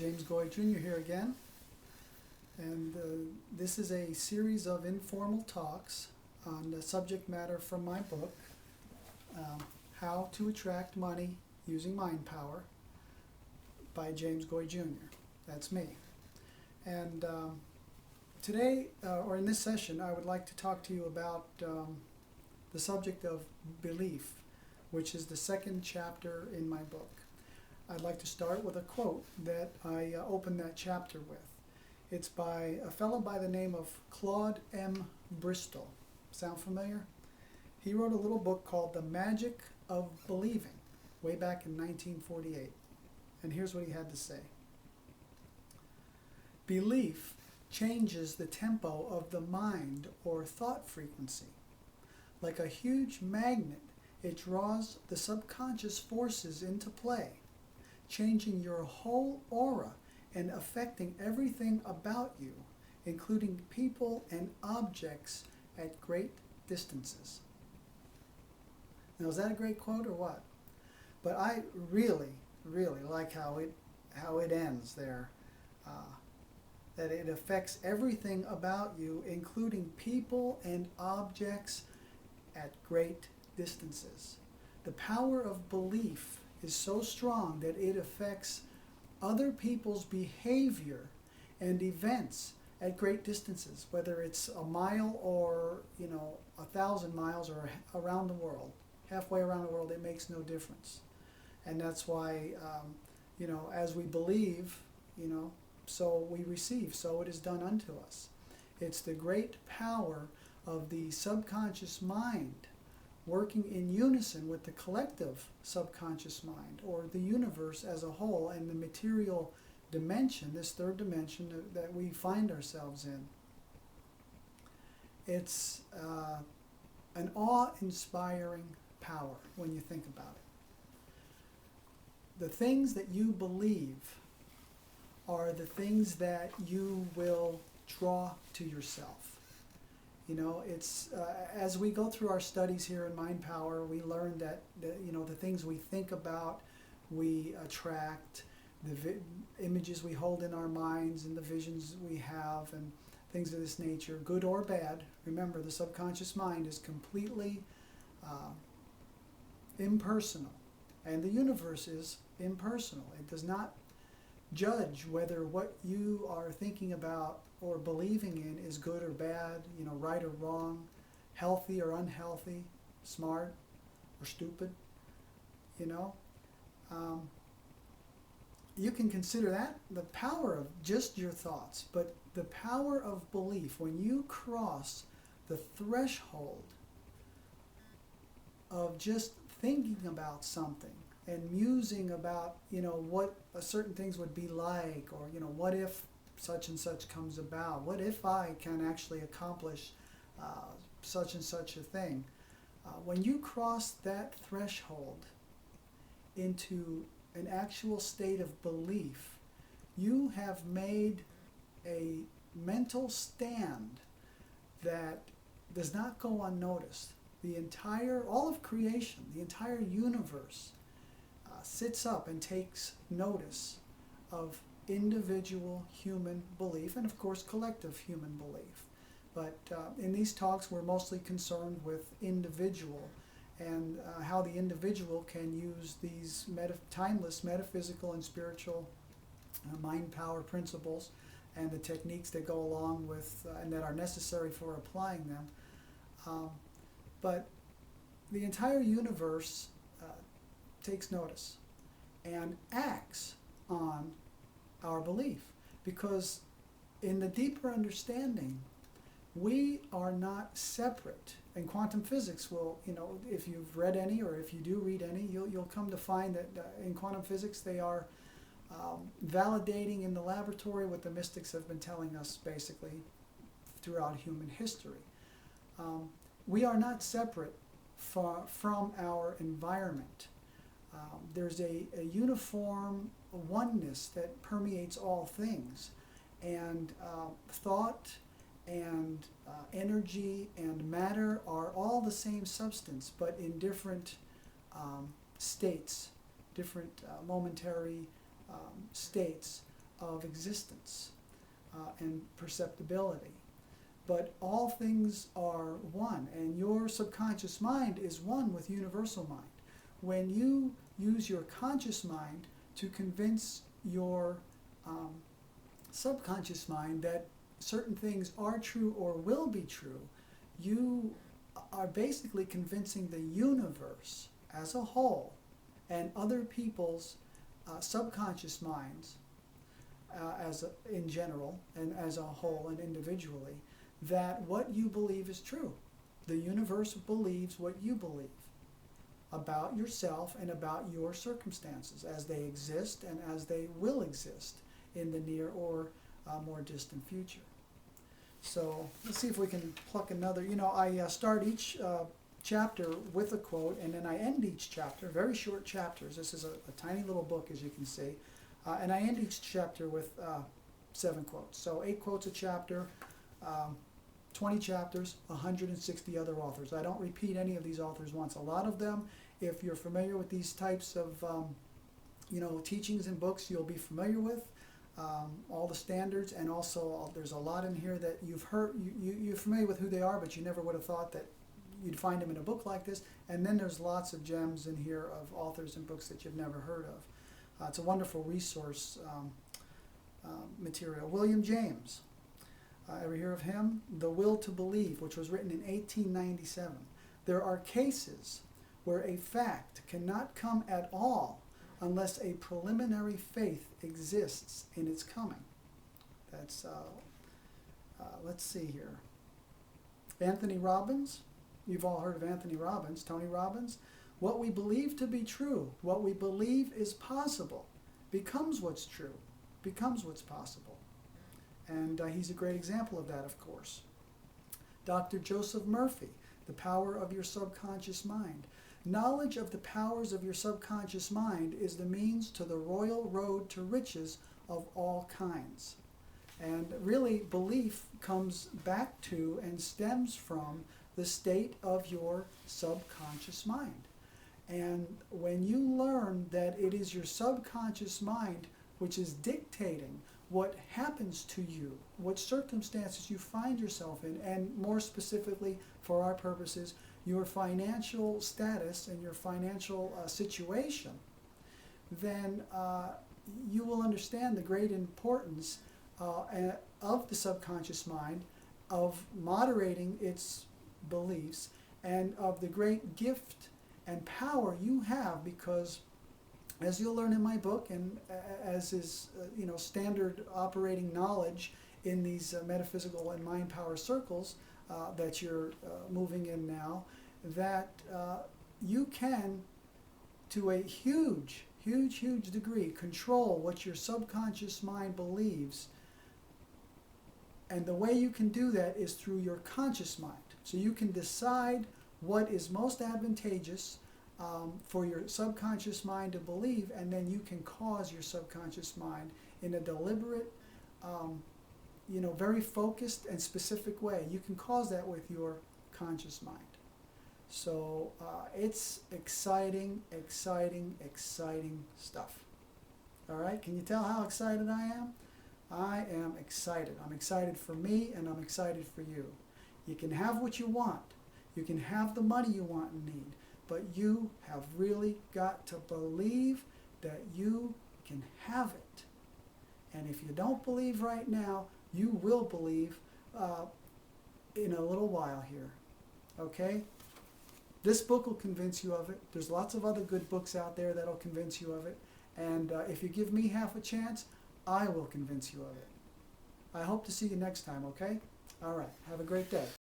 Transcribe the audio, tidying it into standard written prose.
James Goy Jr. here again, and this is a series of informal talks on the subject matter from my book, How to Attract Money Using Mind Power by James Goy Jr. That's me. And today, or in this session, I would like to talk to you about the subject of belief, which is the second chapter in my book. I'd like to start with a quote that I opened that chapter with. It's by a fellow by the name of Claude M. Bristol. Sound familiar? He wrote a little book called The Magic of Believing way back in 1948. And here's what he had to say. Belief changes the tempo of the mind or thought frequency. Like a huge magnet, it draws the subconscious forces into play, changing your whole aura and affecting everything about you, including people and objects at great distances. Now, is that a great quote or what? But I really, really like how it ends there. That it affects everything about you, including people and objects at great distances. The power of belief is so strong that it affects other people's behavior and events at great distances, whether it's a mile or 1,000 miles or around the world, halfway around the world. It makes no difference. And that's why as we believe, so we receive, so it is done unto us. It's the great power of the subconscious mind working in unison with the collective subconscious mind, or the universe as a whole, and the material dimension, this third dimension that we find ourselves in. It's an awe-inspiring power when you think about it. The things that you believe are the things that you will draw to yourself. It's as we go through our studies here in Mind Power, we learn that the things we think about, we attract. The images we hold in our minds and the visions we have and things of this nature, good or bad. Remember, the subconscious mind is completely impersonal, and the universe is impersonal. It does not judge whether what you are thinking about or believing in is good or bad, right or wrong, healthy or unhealthy, smart or stupid. You can consider that the power of just your thoughts, but the power of belief, when you cross the threshold of just thinking about something and musing about, what certain things would be like, or, what if such and such comes about? What if I can actually accomplish such and such a thing? When you cross that threshold into an actual state of belief, you have made a mental stand that does not go unnoticed. All of creation, the entire universe, sits up and takes notice of individual human belief and, of course, collective human belief. But in these talks, we're mostly concerned with individual and how the individual can use these timeless metaphysical and spiritual mind power principles and the techniques that go along with and that are necessary for applying them. But the entire universe takes notice and acts on our belief, because in the deeper understanding, we are not separate. And quantum physics will, if you've read any, or if you do read any, you'll come to find that in quantum physics they are validating in the laboratory what the mystics have been telling us basically throughout human history. We are not separate from our environment. There's a uniform oneness that permeates all things, and thought and energy and matter are all the same substance, but in different states, different momentary states of existence and perceptibility. But all things are one, and your subconscious mind is one with universal mind. When you use your conscious mind to convince your subconscious mind that certain things are true or will be true, you are basically convincing the universe as a whole and other people's subconscious minds in general and as a whole and individually that what you believe is true. The universe believes what you believe about yourself and about your circumstances as they exist and as they will exist in the near or more distant future. So let's see if we can pluck another. I start each chapter with a quote, and then I end each chapter, very short chapters. This is a tiny little book, as you can see. And I end each chapter with 7 quotes. So 8 quotes a chapter, 20 chapters, 160 other authors. I don't repeat any of these authors once. A lot of them, if you're familiar with these types of teachings and books, you'll be familiar with. All the standards, and also there's a lot in here that you've heard, you're familiar with who they are, but you never would have thought that you'd find them in a book like this. And then there's lots of gems in here of authors and books that you've never heard of. It's a wonderful resource material. William James, ever hear of him? The Will to Believe, which was written in 1897. There are cases where a fact cannot come at all unless a preliminary faith exists in its coming. That's, let's see here. Anthony Robbins, you've all heard of Anthony Robbins, Tony Robbins. What we believe to be true, what we believe is possible, becomes what's true, becomes what's possible. And he's a great example of that, of course. Dr. Joseph Murphy, The Power of Your Subconscious Mind. Knowledge of the powers of your subconscious mind is the means to the royal road to riches of all kinds. And really, belief comes back to and stems from the state of your subconscious mind. And when you learn that it is your subconscious mind which is dictating what happens to you, what circumstances you find yourself in, and more specifically, for our purposes, your financial status and your financial situation, then you will understand the great importance of the subconscious mind, of moderating its beliefs, and of the great gift and power you have, because as you'll learn in my book, and as is standard operating knowledge in these metaphysical and mind power circles that you're moving in now, that you can, to a huge degree, control what your subconscious mind believes. And the way you can do that is through your conscious mind. So you can decide what is most advantageous for your subconscious mind to believe, and then you can cause your subconscious mind in a deliberate, very focused and specific way. You can cause that with your conscious mind. So it's exciting stuff. All right, can you tell how excited I am? I am excited. I'm excited for me, and I'm excited for you. You can have what you want. You can have the money you want and need. But you have really got to believe that you can have it. And if you don't believe right now, you will believe in a little while here. Okay? This book will convince you of it. There's lots of other good books out there that will convince you of it. And if you give me half a chance, I will convince you of it. I hope to see you next time, okay? All right. Have a great day.